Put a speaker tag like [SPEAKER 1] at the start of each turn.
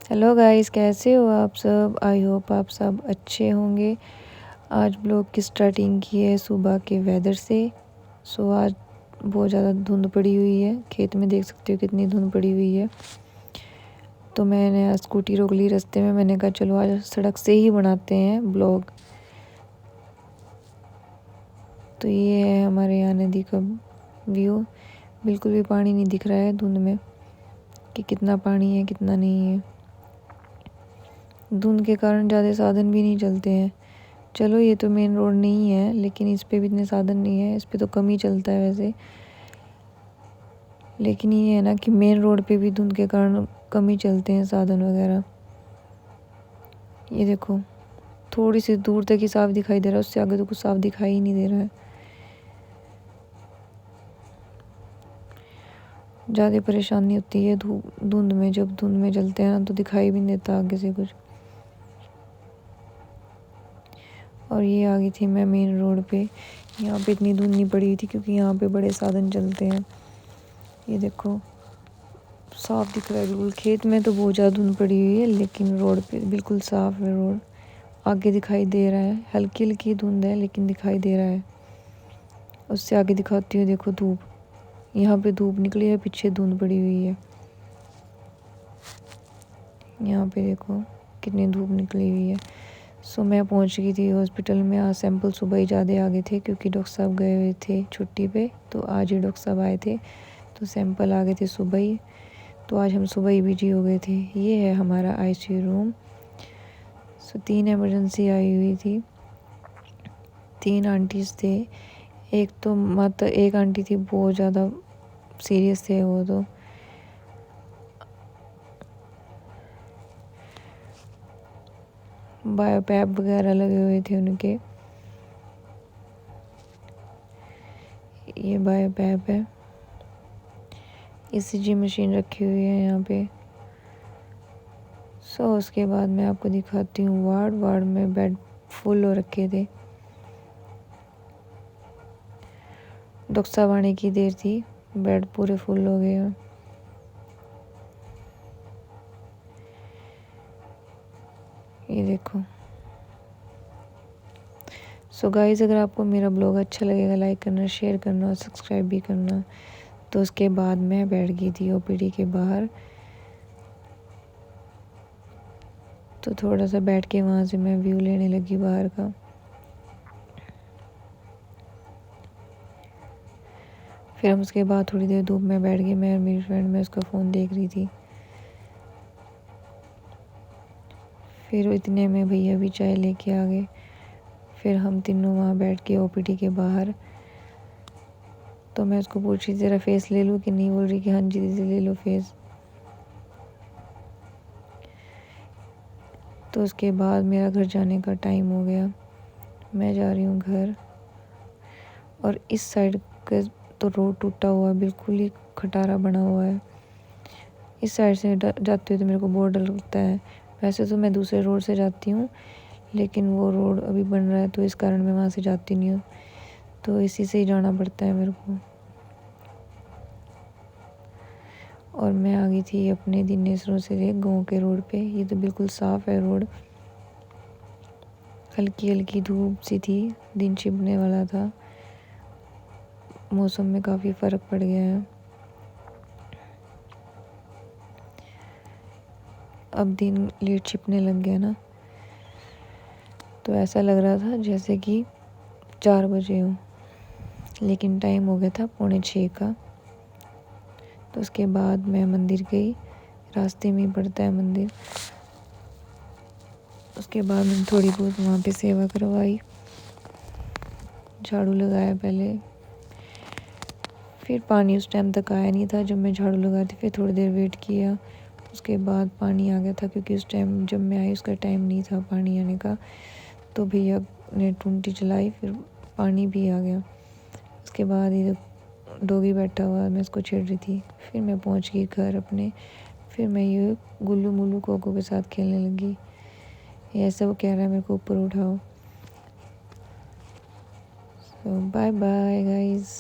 [SPEAKER 1] Hello guys, कैसे हो आप सब। आई होप आप सब अच्छे होंगे। आज ब्लॉग की स्टार्टिंग की है सुबह के वेदर से। आज बहुत ज़्यादा धुंध पड़ी हुई है। खेत में देख सकते हो कितनी धुंध पड़ी हुई है। तो मैंने आज स्कूटी रोक ली रास्ते में। मैंने कहा चलो आज सड़क से ही बनाते हैं ब्लॉग। तो ये है हमारे यहाँ नदी का व्यू। बिल्कुल भी पानी नहीं दिख रहा है धुंध में कि कितना पानी है कितना नहीं है। धुंध के कारण ज़्यादा साधन भी नहीं चलते हैं। चलो ये तो मेन रोड नहीं है, लेकिन इस पे भी इतने साधन नहीं है। इस पे तो कम ही चलता है वैसे। लेकिन ये है ना कि मेन रोड पे भी धुंध के कारण कम ही चलते हैं साधन वगैरह। ये देखो थोड़ी सी दूर तक ही साफ दिखाई दे रहा है, उससे आगे तो कुछ साफ दिखाई ही नहीं दे रहा है। ज़्यादा परेशानी होती है धुंध में। जब धुंध में चलते हैं ना तो दिखाई भी नहीं देता आगे से कुछ। और ये आ गई थी मैं मेन रोड पे। यहाँ पे इतनी धुंध नहीं पड़ी हुई थी क्योंकि यहाँ पे बड़े साधन चलते हैं। ये देखो साफ दिख रहा है बिल्कुल। खेत में तो बहुत ज़्यादा धुंध पड़ी हुई है, लेकिन रोड पे बिल्कुल साफ है रोड। आगे दिखाई दे रहा है, हल्की हल्की धुंध है लेकिन दिखाई दे रहा है। उससे आगे दिखाती हूँ, देखो धूप। यहाँ पे धूप निकली है, पीछे धुंध पड़ी हुई है। यहाँ पे देखो कितनी धूप निकली हुई है। मैं पहुँच गई थी हॉस्पिटल में। आज सैंपल सुबह ही ज़्यादा आ गए थे क्योंकि डॉक्टर साहब गए हुए थे छुट्टी पे। तो आज ही डॉक्टर साहब आए थे, तो सैंपल आ गए थे सुबह ही। तो आज हम सुबह ही बिजी हो गए थे। ये है हमारा आईसीयू रूम। 3 इमरजेंसी आई हुई थी। 3 आंटीज़ थे। एक तो मतलब एक आंटी थी बहुत ज़्यादा सीरियस थे वो तो। बायोपैप वगैरह लगे हुए थे उनके। ये बायोपैप है। ईसीजी मशीन रखी हुई है यहाँ पे। उसके बाद मैं आपको दिखाती हूँ वार्ड में बेड फुल हो रखे थे। डॉक्टर साहब आने की देर थी, बेड पूरे फुल हो गए हैं। ये देखो। गाइस, अगर आपको मेरा ब्लॉग अच्छा लगेगा लाइक करना, शेयर करना और सब्सक्राइब भी करना। तो उसके बाद मैं बैठ गई थी ओपीडी के बाहर। तो थोड़ा सा बैठ के वहाँ से मैं व्यू लेने लगी बाहर का। फिर हम उसके बाद थोड़ी देर धूप में बैठ गए। मैं और मेरी फ्रेंड में उसका फ़ोन देख रही थी। फिर इतने में भैया भी चाय लेके आ गए। फिर हम तीनों वहाँ बैठ के ओपीडी के बाहर। तो मैं उसको पूछ रही ज़रा फेस ले लूँ कि नहीं। बोल रही कि हाँ जी दीदी ले लो फेस। तो उसके बाद मेरा घर जाने का टाइम हो गया। मैं जा रही हूँ घर। और इस साइड का तो रोड टूटा हुआ है, बिल्कुल ही खटारा बना हुआ है। इस साइड से जाती हूँ तो मेरे को बहुत डर लगता है। वैसे तो मैं दूसरे रोड से जाती हूँ, लेकिन वो रोड अभी बन रहा है तो इस कारण मैं वहाँ से जाती नहीं हूँ। तो इसी से ही जाना पड़ता है मेरे को। और मैं आ गई थी अपने दिनेशरों से गाँव के रोड पे। ये तो बिल्कुल साफ़ है रोड। हल्की हल्की धूप सी थी, दिन छिपने वाला था। मौसम में काफ़ी फ़र्क पड़ गया है। अब दिन लेट छिपने लग गया ना, तो ऐसा लग रहा था जैसे कि 4 बजे हो, लेकिन टाइम हो गया था 5:45 का। तो उसके बाद मैं मंदिर गई। रास्ते में ही पड़ता है मंदिर। उसके बाद मैंने थोड़ी बहुत वहाँ पे सेवा करवाई, झाड़ू लगाया पहले। फिर पानी उस टाइम तक आया नहीं था जब मैं झाड़ू लगा थी। फिर थोड़ी देर वेट किया, उसके बाद पानी आ गया था क्योंकि उस टाइम जब मैं आई उसका टाइम नहीं था पानी आने का। तो भैया ने टूंटी चलाई, फिर पानी भी आ गया। उसके बाद ये डॉगी बैठा हुआ, मैं उसको छेड़ रही थी। फिर मैं पहुंच गई घर अपने। फिर मैं ये गुल्लू मुल्लू कोको के साथ खेलने लगी। ये ऐसा वो कह रहा है मेरे को ऊपर उठाओ। Bye bye guys.